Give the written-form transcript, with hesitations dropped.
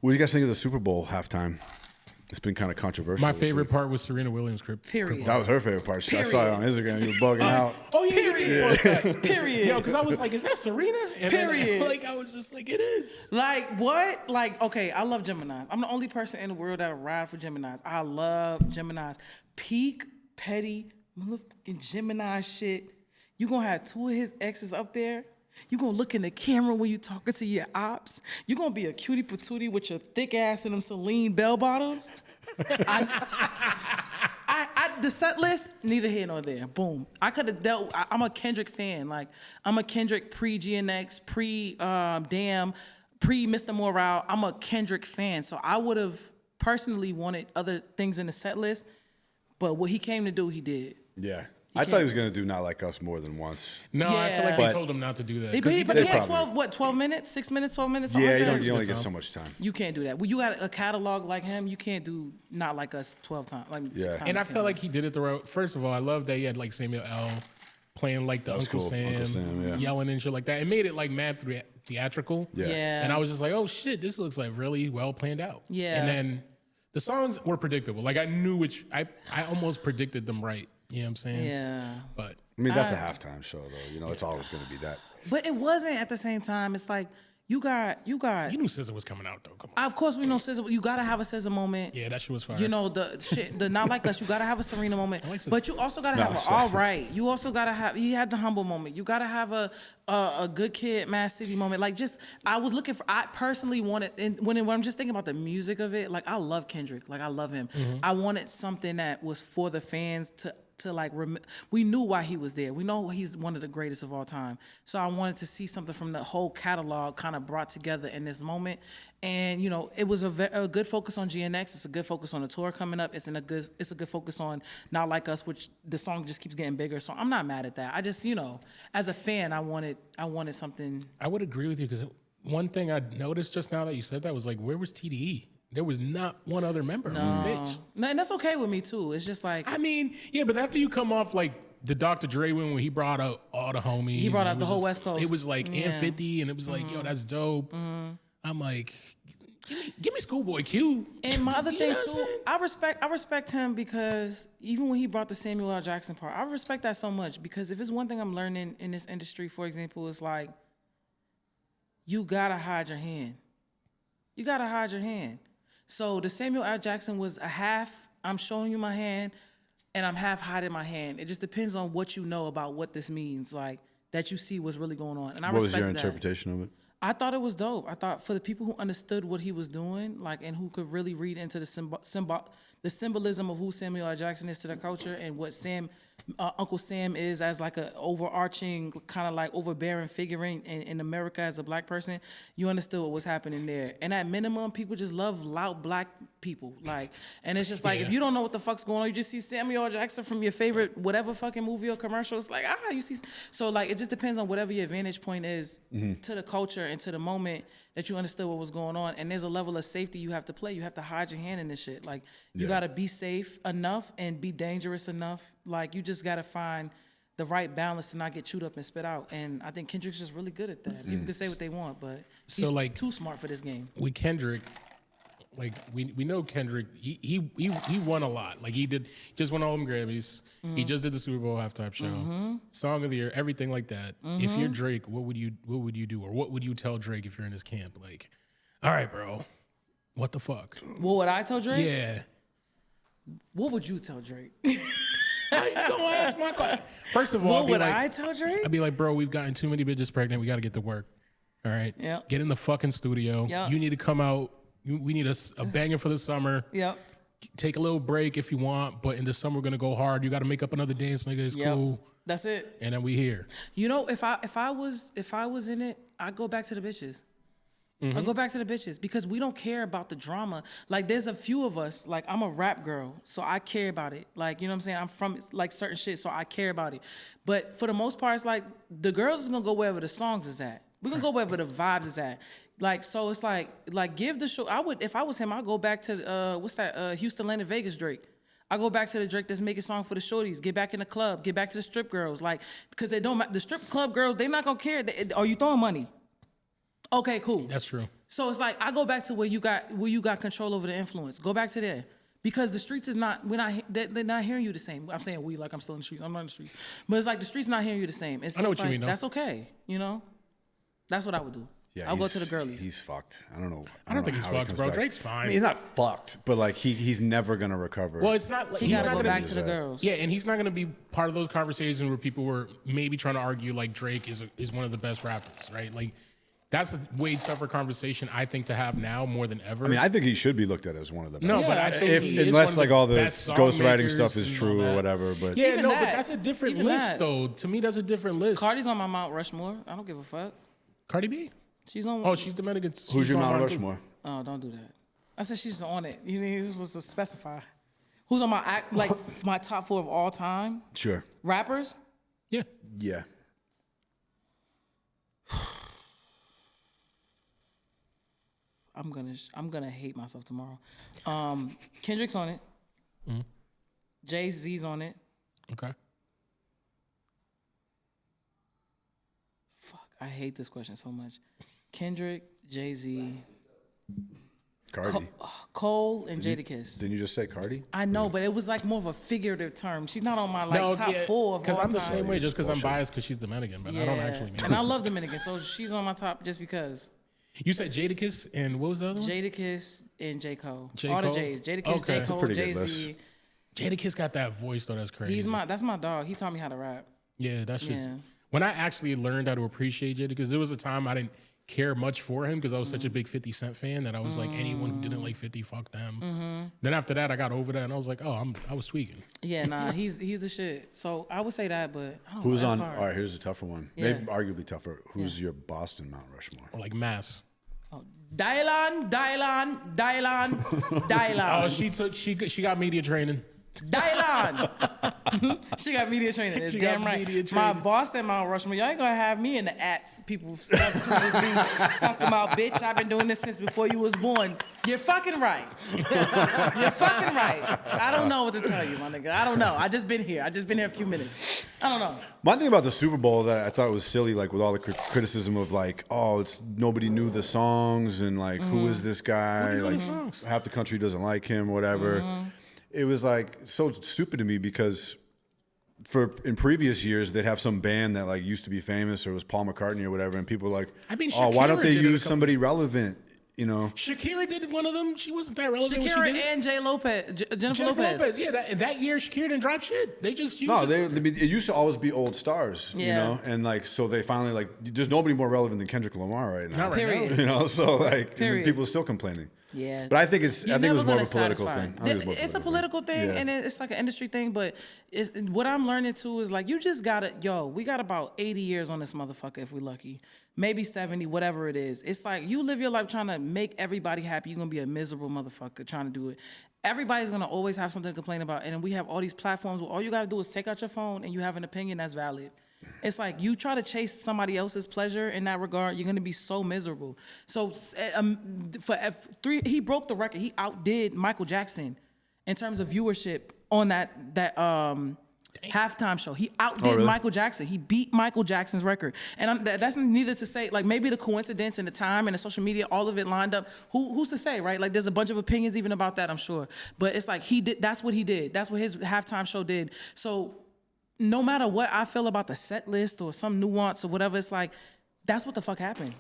What do you guys think of the Super Bowl halftime? It's been kind of controversial. My favorite part was Serena Williams' Period. That was her favorite part. I saw it on Instagram. You were bugging out. Oh yeah, Period. Period. Yo, because I was like, is that Serena? And Period. Then, I was just like, it is. Like, what? Like, okay, I love Geminis. I'm the only person in the world that'll ride for Geminis. I love Geminis. Peak, petty, motherfucking Gemini shit. You gonna have two of his exes up there. You gonna look in the camera when you talking to your ops. You gonna be a cutie patootie with your thick ass and them Celine bell bottoms. The set list, neither here nor there. Boom. I could have dealt. I'm a Kendrick fan. Like, I'm a Kendrick pre-GNX, pre-Damn, pre-Mr. Morale. I'm a Kendrick fan. So I would have personally wanted other things in the set list, but what he came to do, he did. Yeah. I thought he was going to do Not Like Us more than once. No, I feel like But- they told him not to do that. But he had probably- 12 minutes, 6 minutes, 12 minutes? Yeah, something like you that? only get so much time. You can't do that. Well, you got a catalog like him, you can't do Not Like Us 12 times. Like, Yeah. 6 times. And I felt like he did it the right. First of all, I love that he had like Samuel L. playing like the was Uncle cool. Sam, Uncle Sam, yeah. yelling and shit like that. It made it like mad theatrical. Yeah. Yeah. And I was just like, oh shit, this looks like really well planned out. Yeah. And then the songs were predictable. Like I knew I almost predicted them right. You know what I'm saying? Yeah. But I mean, that's a halftime show, though. You know, it's always going to be that. But it wasn't at the same time. It's like, you got. you knew SZA was coming out though. Come on. Of course, we know SZA. You gotta have a SZA moment. Yeah, that shit was fire. You know the Not Like Us. You gotta have a Serena moment, like SZA. but you also gotta have an all right. You also gotta have. He had the humble moment. You gotta have a good kid, Mad City moment. Like I was looking for. I personally wanted, and when I'm just thinking about the music of it, like I love Kendrick. Like I love him. I wanted something that was for the fans to like, we knew why he was there. We know he's one of the greatest of all time. So I wanted to see something from the whole catalog kind of brought together in this moment. And, you know, it was a good focus on GNX. It's a good focus on the tour coming up. It's a good focus on Not Like Us, which the song just keeps getting bigger. So I'm not mad at that. I just, you know, as a fan, I wanted something. I would agree with you because one thing I noticed just now that you said that was like, where was TDE? There was not one other member on stage. No, and that's okay with me too. It's just like, I mean, yeah, but after you come off like the Dr. Dre one when he brought out all the homies. He brought and out it the was whole just- West Coast. It was like Yeah. and 50 and it was like, yo, that's dope. I'm like, give me Schoolboy Q. and my other You thing know what I'm too, saying? I respect him because even when he brought the Samuel L. Jackson part, I respect that so much because if it's one thing I'm learning in this industry, for example, it's like you gotta hide your hand. You gotta hide your hand. So the Samuel L. Jackson was a half, I'm showing you my hand, and I'm half hiding my hand. It just depends on what you know about what this means, like that you see what's really going on. And I What was respect your that. interpretation of it? I thought it was dope. I thought for the people who understood what he was doing, like, and who could really read into the symbolism of who Samuel L. Jackson is to the culture and what Uncle Sam is as like a overarching, kind of like overbearing figure in America as a black person, you understood what was happening there. And at minimum, people just love loud black people. Like, and it's just like, if you don't know what the fuck's going on, you just see Samuel L. Jackson from your favorite whatever fucking movie or commercial. It's like, you see. So like, it just depends on whatever your vantage point is to the culture and to the moment that you understood what was going on. And there's a level of safety you have to play. You have to hide your hand in this shit. Like, you gotta be safe enough and be dangerous enough. Like, you just gotta find the right balance to not get chewed up and spit out. And I think Kendrick's just really good at that. People can say what they want, but he's like, too smart for this game. With Kendrick, like we know Kendrick, he won a lot. Like he just won all them Grammys. He just did the Super Bowl halftime show, Song of the Year, everything like that. If you're Drake, what would you do, or what would you tell Drake if you're in his camp? Like, all right, bro, what the fuck? What would I tell Drake? Yeah. What would you tell Drake? How you gonna ask my question? First of all, What would I tell Drake? I'd be like, bro, we've gotten too many bitches pregnant. We got to get to work. All right. Yep. Get in the fucking studio. Yep. You need to come out. We need a banger for the summer. Yep. Take a little break if you want, but in the summer we're gonna go hard. You got to make up another dance, nigga. It's cool. That's it. And then we here. You know, if I was in it, I'd go back to the bitches. I'd go back to the bitches because we don't care about the drama. Like, there's a few of us, like, I'm a rap girl, so I care about it. Like, you know what I'm saying? I'm from, like, certain shit, so I care about it. But for the most part, it's like, the girls is gonna go wherever the songs is at. We're gonna go wherever the vibes is at. Like, so it's like give the show. If I was him, I'd go back to, what's that, Houston, Atlanta, Vegas Drake. I go back to the Drake that's making songs for the shorties. Get back in the club. Get back to the strip girls. Like, because the strip club girls, they not gonna care. Are you throwing money? Okay, cool. That's true. So it's like I go back to where you got control over the influence. Go back to there. Because the streets is not, they're not hearing you the same. I'm saying we like I'm still in the streets. I'm not in the streets. But it's like the streets not hearing you the same. It's I know just what you like, mean, though. that's okay, you know? That's what I would do. Yeah, I'll go to the girlies. He's fucked. I don't know. I don't think know he's how he fucked, comes bro. back. Drake's fine. I mean, he's not fucked, but like he's never gonna recover. Well, it's not like He he's gotta not go gonna back be, to the girls. Yeah, and he's not gonna be part of those conversations where people were maybe trying to argue like Drake is one of the best rappers, right? Like that's a way tougher conversation I think to have now more than ever. I mean, I think he should be looked at as one of the best. No, but I think he is unless one of like the all the best song ghostwriting makers stuff is and true all or that. whatever. But yeah, Even no, that. but that's a different Even list that. though. To me, that's a different list. Cardi's on my Mount Rushmore. I don't give a fuck. Cardi B. She's on. Oh, she's Dominican. who's She's your on Mount mine, too. Rushmore? Oh, don't do that. I said she's on it. You need this was to specify. Who's on my like my top 4 of all time Sure. rappers? Yeah. Yeah. I'm gonna hate myself tomorrow. Kendrick's on it. Mm-hmm. Jay-Z's on it. Okay. Fuck, I hate this question so much. Kendrick, Jay-Z, Cardi. Cole, and Jadakiss. Didn't you just say Cardi? I know, but it was like more of a figurative term. She's not on my top 4 of all Because I'm the time. same way, just because I'm Bullshit. biased because she's Dominican, but I don't actually mean and I it. love Dominican, so she's on my top just because. You said Jadakiss and what was the other one? Jadakiss and J. Cole. J. All Cole? the J's. Jadakiss, Okay. J. That's a Cole, pretty good Jay-Z. Jadakiss got that voice though. That's crazy. That's my dog. He taught me how to rap. Yeah, that shit's. Yeah. When I actually learned how to appreciate Jada, because there was a time I didn't care much for him because I was such a big 50 Cent fan that I was like, anyone who didn't like 50, fuck them. Then after that, I got over that and I was like, oh, I was tweaking. Yeah, nah, he's the shit. So I would say that, but I don't Who's know, on? that's hard. All right, here's a tougher one. Yeah. Maybe arguably tougher. Who's your Boston Mount Rushmore? Or like Mass. Dylan. Oh, she got media training. Dylan. She got media training. It's She damn got right. media My training. Boston Mount Rushmore. Y'all ain't gonna have me in the ats. People talking about, bitch, I've been doing this since before you was born. You're fucking right. You're fucking right. I don't know what to tell you, my nigga. I don't know. I just been here. a few minutes. I don't know. My thing about the Super Bowl that I thought was silly, like with all the criticism of like, oh, it's nobody knew the songs and like, who is this guy? Like, half the country doesn't like him, or whatever. It was like so stupid to me because in previous years they'd have some band that like used to be famous or was Paul McCartney or whatever, and people were like, I mean, oh, why don't Shakira they did it a use couple- somebody relevant? You know, Shakira did one of them. She wasn't that relevant. when Shakira she did it. and Jennifer Jennifer Lopez. Lopez. Yeah, that year Shakira didn't drop shit. They just no, just, it used to always be old stars, you Yeah. know, and like so they finally like there's nobody more relevant than Kendrick Lamar right now. Not right Period. now. You know, so like Period. people are still complaining. Yeah. But I think I think it was more of a political satisfy. thing. I think it was more It's a political thing, Yeah. and it's like an industry thing. But what I'm learning too is like you just gotta, we got about 80 years on this motherfucker if we're lucky, maybe 70, whatever it is. It's like you live your life trying to make everybody happy. You're gonna be a miserable motherfucker trying to do it. Everybody's gonna always have something to complain about, and then we have all these platforms where all you gotta do is take out your phone and you have an opinion that's valid. It's like you try to chase somebody else's pleasure in that regard, you're gonna be so miserable. So he broke the record. He outdid Michael Jackson in terms of viewership on that halftime show. He outdid really? Michael Jackson. He beat Michael Jackson's record. And that's neither to say, like maybe the coincidence and the time and the social media, all of it lined up. Who's to say, right? Like there's a bunch of opinions even about that, I'm sure. But it's like that's what he did. That's what his halftime show did. So no matter what I feel about the set list or some nuance or whatever, it's like, that's what the fuck happened.